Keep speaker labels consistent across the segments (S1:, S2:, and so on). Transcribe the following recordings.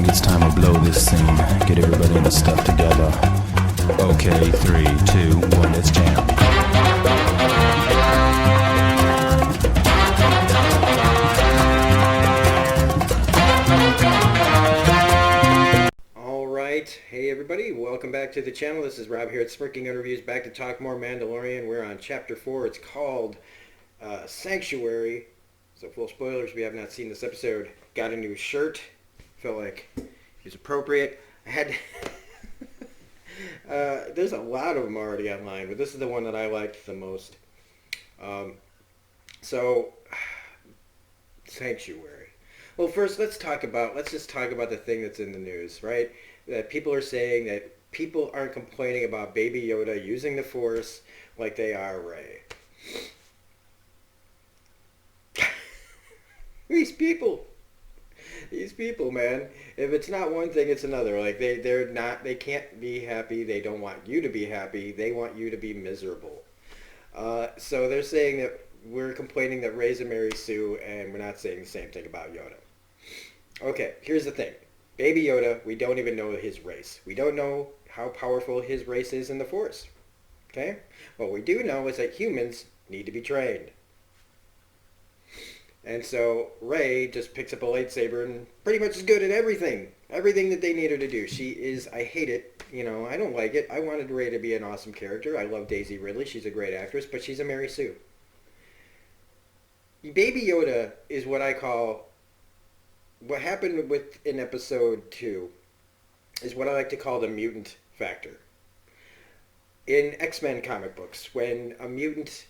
S1: think it's time to blow this scene. Get everybody in the stuff together. Okay, 3, 2, 1, let's jam.
S2: Alright, hey everybody, welcome back to the channel. This is Rob here at Smirking Interviews, back to talk more Mandalorian. We're on Chapter 4. It's called Sanctuary. So full spoilers if you have not seen this episode. Got a new shirt. Felt like it was appropriate. I had there's a lot of them already online, but this is the one that I liked the most. So Sanctuary. Well, first let's just talk about the thing that's in the news, right? That people are saying that people aren't complaining about Baby Yoda using the Force like they are Rey. These people, man. If it's not one thing, it's another. Like they can't be happy. They don't want you to be happy. They want you to be miserable. So they're saying that we're complaining that Rey's a Mary Sue, and we're not saying the same thing about Yoda. Okay, here's the thing. Baby Yoda, we don't even know his race. We don't know how powerful his race is in the Force. Okay? What we do know is that humans need to be trained. And so Rey just picks up a lightsaber and pretty much is good at everything. Everything that they need her to do. She is, I hate it. You know, I don't like it. I wanted Rey to be an awesome character. I love Daisy Ridley. She's a great actress, but she's a Mary Sue. Baby Yoda is what I call, what happened in episode 2 is what I like to call the mutant factor. In X-Men comic books, when a mutant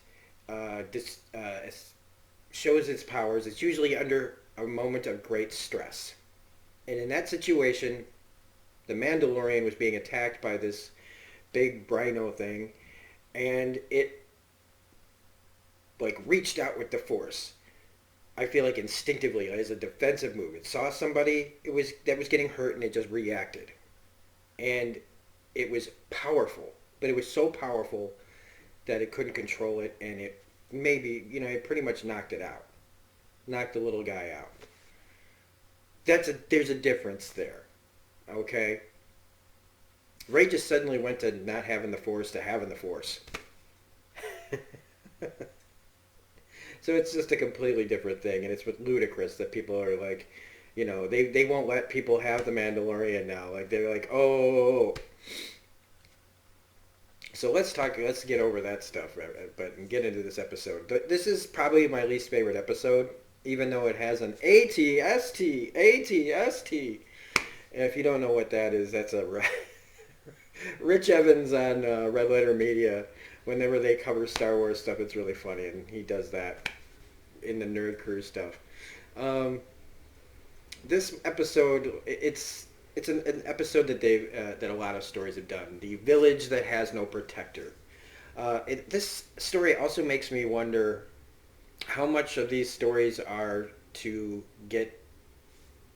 S2: shows its powers, it's usually under a moment of great stress. And in that situation, the Mandalorian was being attacked by this big Brino thing, and it like reached out with the Force. I feel like instinctively, as a defensive move. It saw somebody that was getting hurt, and it just reacted. And it was powerful, but it was so powerful that it couldn't control it, and it maybe, it pretty much knocked it out. Knocked the little guy out. There's a difference there. Okay? Rey just suddenly went to not having the Force to having the Force. So it's just a completely different thing, and it's ludicrous that people are like, they won't let people have the Mandalorian now. Like, they're like, oh. So let's get over that stuff, but get into this episode. This is probably my least favorite episode, even though it has an ATST. And if you don't know what that is, that's a Rich Evans on Red Letter Media. Whenever they cover Star Wars stuff, it's really funny, and he does that in the Nerd Crew stuff. This episode, it's an episode that that a lot of stories have done. The village that has no protector. This story also makes me wonder how much of these stories are to get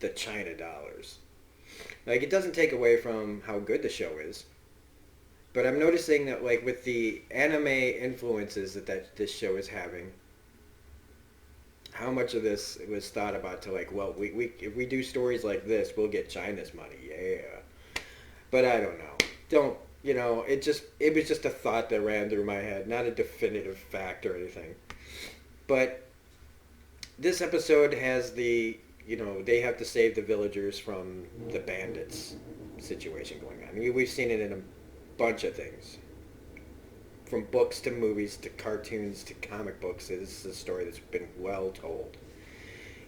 S2: the China dollars. Like, it doesn't take away from how good the show is. But I'm noticing that, like, with the anime influences that this show is having, how much of this was thought about to, like, well, if we do stories like this, we'll get China's money, yeah. But I don't know. It was just a thought that ran through my head, not a definitive fact or anything. But this episode has they have to save the villagers from the bandits situation going on. I mean, we've seen it in a bunch of things, from books to movies to cartoons to comic books. This is a story that's been well told.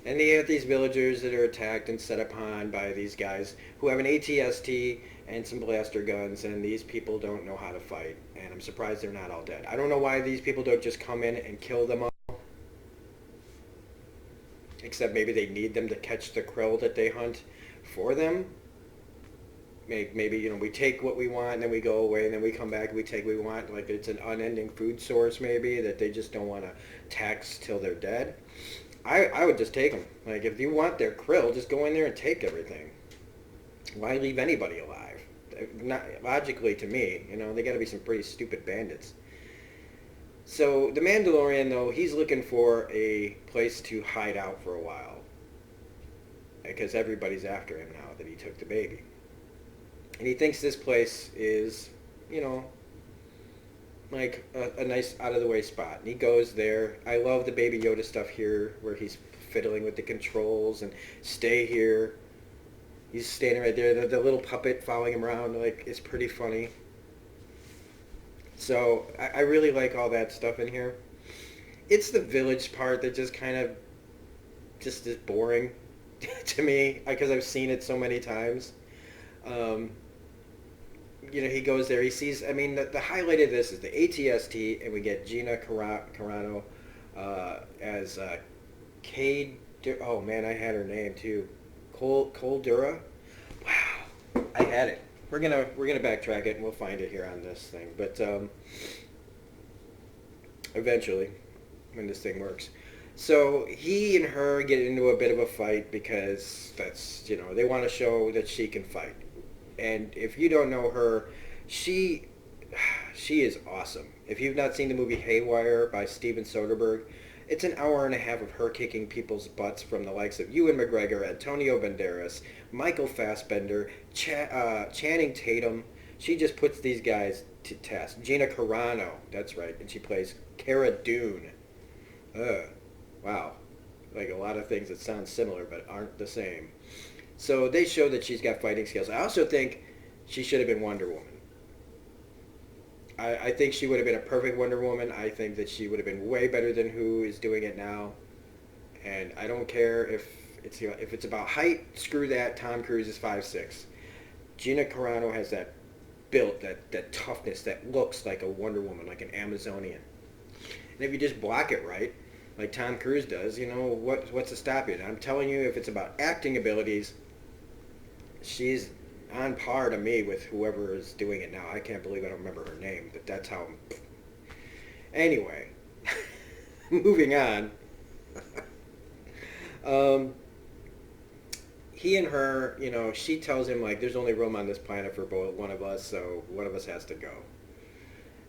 S2: And they have these villagers that are attacked and set upon by these guys who have an ATST and some blaster guns, and these people don't know how to fight. And I'm surprised they're not all dead. I don't know why these people don't just come in and kill them all. Except maybe they need them to catch the krill that they hunt for them. Maybe we take what we want and then we go away, and then we come back and we take what we want. Like, it's an unending food source, maybe, that they just don't want to tax till they're dead. I would just take them. Like, if you want their krill, just go in there and take everything. Why leave anybody alive? Not logically, to me, they got to be some pretty stupid bandits. So the Mandalorian, though, he's looking for a place to hide out for a while. because everybody's after him now that he took the baby. And he thinks this place is, you know, like a nice out of the way spot. And he goes there. I love the Baby Yoda stuff here where he's fiddling with the controls and stay here. He's standing right there. The little puppet following him around, like, is pretty funny. So I really like all that stuff in here. It's the village part that just kind of just is boring to me because I've seen it so many times. You know, he goes there, he sees, I mean, the highlight of this is the ATST, and we get Gina Carano as Cade, oh man, I had her name too. Cole Dura? Wow, I had it. We're gonna backtrack it and we'll find it here on this thing. But eventually, when this thing works. So he and her get into a bit of a fight because that's, you know, they want to show that she can fight. And if you don't know her, she is awesome. If you've not seen the movie Haywire by Steven Soderbergh, it's an hour and a half of her kicking people's butts from the likes of Ewan McGregor, Antonio Banderas, Michael Fassbender, Channing Tatum. She just puts these guys to test. Gina Carano, that's right, and she plays Cara Dune. Wow. Like a lot of things that sound similar but aren't the same. So they show that she's got fighting skills. I also think she should have been Wonder Woman. I think she would have been a perfect Wonder Woman. I think that she would have been way better than who is doing it now. And I don't care if it's about height, screw that. Tom Cruise is 5'6". Gina Carano has that build, that toughness that looks like a Wonder Woman, like an Amazonian. And if you just block it right, like Tom Cruise does, you know, what's to stop you? And I'm telling you, if it's about acting abilities, she's on par to me with whoever is doing it now. I can't believe I don't remember her name, but that's how... Anyway, moving on. He and her, you know, she tells him, like, there's only room on this planet for both one of us, so one of us has to go.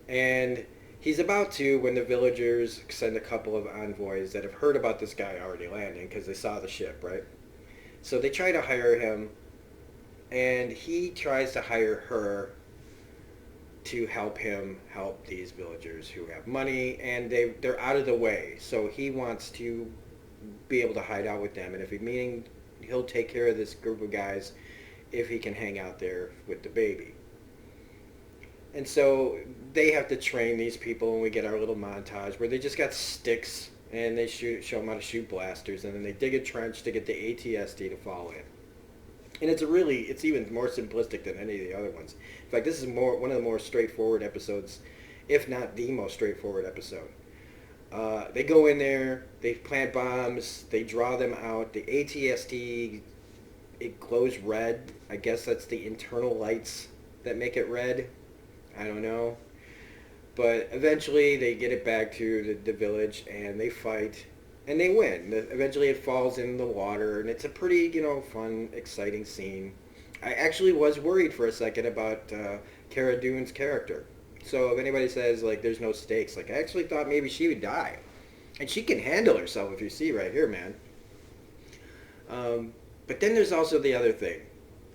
S2: And he's about to when the villagers send a couple of envoys that have heard about this guy already landing because they saw the ship, right? So they try to hire him, and he tries to hire her to help him help these villagers who have money, and they're out of the way. So he wants to be able to hide out with them, and if he'll take care of this group of guys if he can hang out there with the baby. And so they have to train these people, and we get our little montage where they just got sticks, and they show them how to shoot blasters, and then they dig a trench to get the ATST to fall in. And it's even more simplistic than any of the other ones. In fact, this is one of the more straightforward episodes, if not the most straightforward episode. They go in there, they plant bombs, they draw them out. The ATST, it glows red. I guess that's the internal lights that make it red. I don't know. But eventually they get it back to the village, and they fight. And they win. Eventually it falls in the water, and it's a pretty, you know, fun, exciting scene. I actually was worried for a second about Cara Dune's character. So if anybody says, like, there's no stakes, like, I actually thought maybe she would die. And she can handle herself, if you see right here, man. But then there's also the other thing.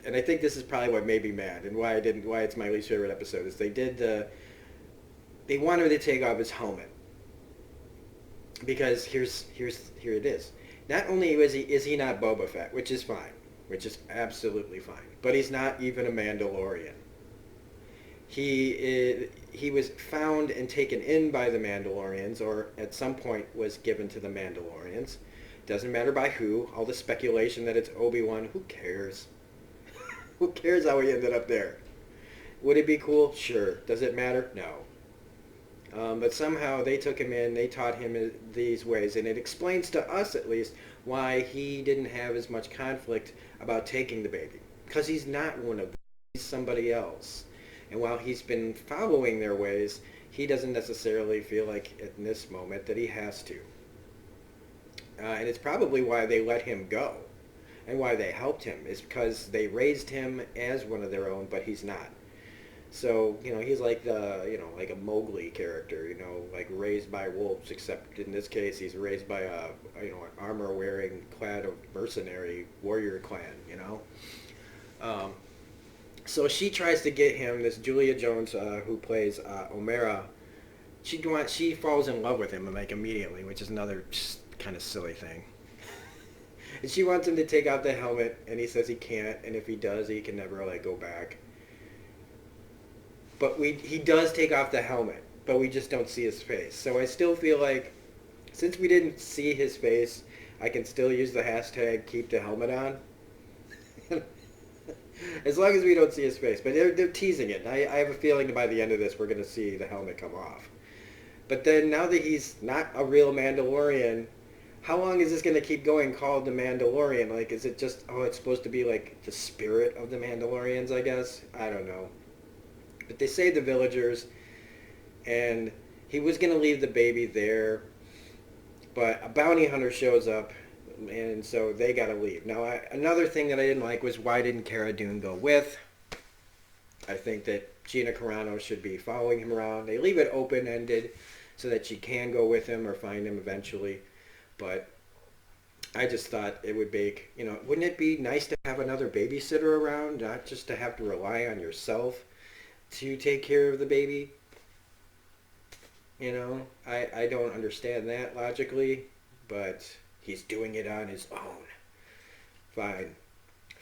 S2: And I think this is probably what made me mad, and why it's my least favorite episode, is they wanted to take off his helmet. Because here it is. Not only is he not Boba Fett, which is fine, which is absolutely fine, but he's not even a Mandalorian. He was found and taken in by the Mandalorians, or at some point was given to the Mandalorians. Doesn't matter by who. All the speculation that it's Obi-Wan, who cares? Who cares how he ended up there? Would it be cool? Sure. Does it matter? No. But somehow they took him in, they taught him these ways, and it explains to us, at least, why he didn't have as much conflict about taking the baby. Because he's not one of them. He's somebody else. And while he's been following their ways, he doesn't necessarily feel like, at this moment, that he has to. And it's probably why they let him go, and why they helped him, is because they raised him as one of their own, but he's not. So, he's like like a Mowgli character, like raised by wolves, except in this case, he's raised by an armor-wearing, clad of mercenary warrior clan. Um, so she tries to get him, this Julia Jones, who plays Omera, she falls in love with him, like, immediately, which is another just kind of silly thing. And she wants him to take out the helmet, and he says he can't, and if he does, he can never, like, go back. But he does take off the helmet, but we just don't see his face. So I still feel like, since we didn't see his face, I can still use the hashtag keep the helmet on. As long as we don't see his face. But they're teasing it. I have a feeling by the end of this we're going to see the helmet come off. But then now that he's not a real Mandalorian, how long is this going to keep going called the Mandalorian? Like, is it just, it's supposed to be like the spirit of the Mandalorians, I guess? I don't know. But they saved the villagers, and he was going to leave the baby there, but a bounty hunter shows up, and so they got to leave. Now, another thing that I didn't like was, why didn't Cara Dune go with? I think that Gina Carano should be following him around. They leave it open-ended so that she can go with him or find him eventually, but I just thought it would make, wouldn't it be nice to have another babysitter around, not just to have to rely on yourself to take care of the baby? I don't understand that logically, but he's doing it on his own. Fine.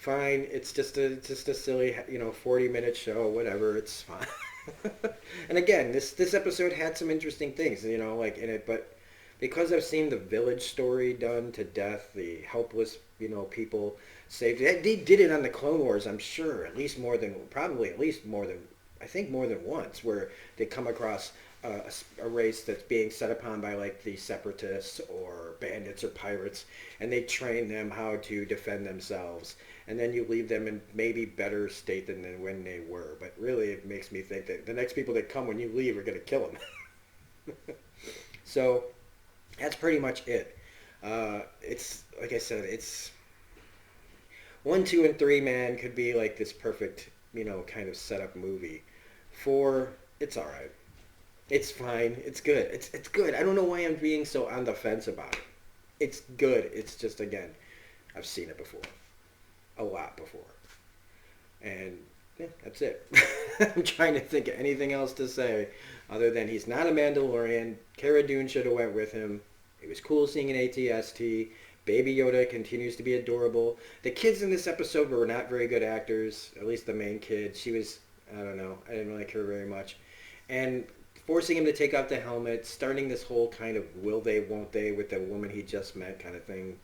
S2: It's just a silly, 40-minute show, whatever. It's fine. And again, this episode had some interesting things, like in it, but because I've seen the village story done to death, the helpless, people saved. They did it on the Clone Wars, I'm sure, at least more than I think more than once, where they come across a race that's being set upon by, like, the separatists or bandits or pirates, and they train them how to defend themselves, and then you leave them in maybe better state than when they were. But really, it makes me think that the next people that come when you leave are going to kill them. So that's pretty much it. It's, like I said, it's 1, 2, and 3, man, could be like this perfect, kind of setup movie. 4, it's all right. It's fine. It's good. It's good. I don't know why I'm being so on the fence about it. It's good. It's just, again, I've seen it before. A lot before. And yeah, that's it. I'm trying to think of anything else to say other than he's not a Mandalorian. Cara Dune should have went with him. It was cool seeing an AT-ST. Baby Yoda continues to be adorable. The kids in this episode were not very good actors. At least the main kid. She was, I don't know. I didn't like her very much. And forcing him to take off the helmet, starting this whole kind of will they, won't they with the woman he just met kind of thing.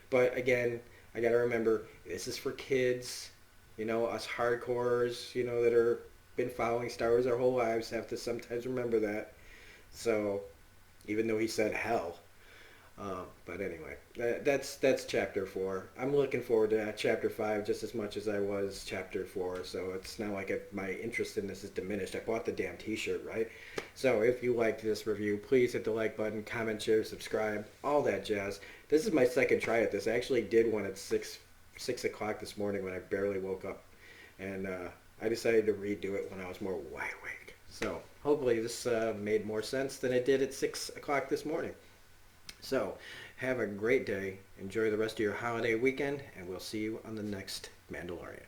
S2: But again, I got to remember, this is for kids. Us hardcores, that are been following Star Wars our whole lives have to sometimes remember that. So, even though he said hell. But anyway, that's chapter 4. I'm looking forward to chapter 5 just as much as I was chapter 4. So it's not like my interest in this is diminished. I bought the damn t-shirt, right? So if you liked this review, please hit the like button, comment, share, subscribe, all that jazz. This is my second try at this. I actually did one at 6 o'clock this morning when I barely woke up. And I decided to redo it when I was more wide awake. So hopefully this made more sense than it did at 6 o'clock this morning. So, have a great day, enjoy the rest of your holiday weekend, and we'll see you on the next Mandalorian.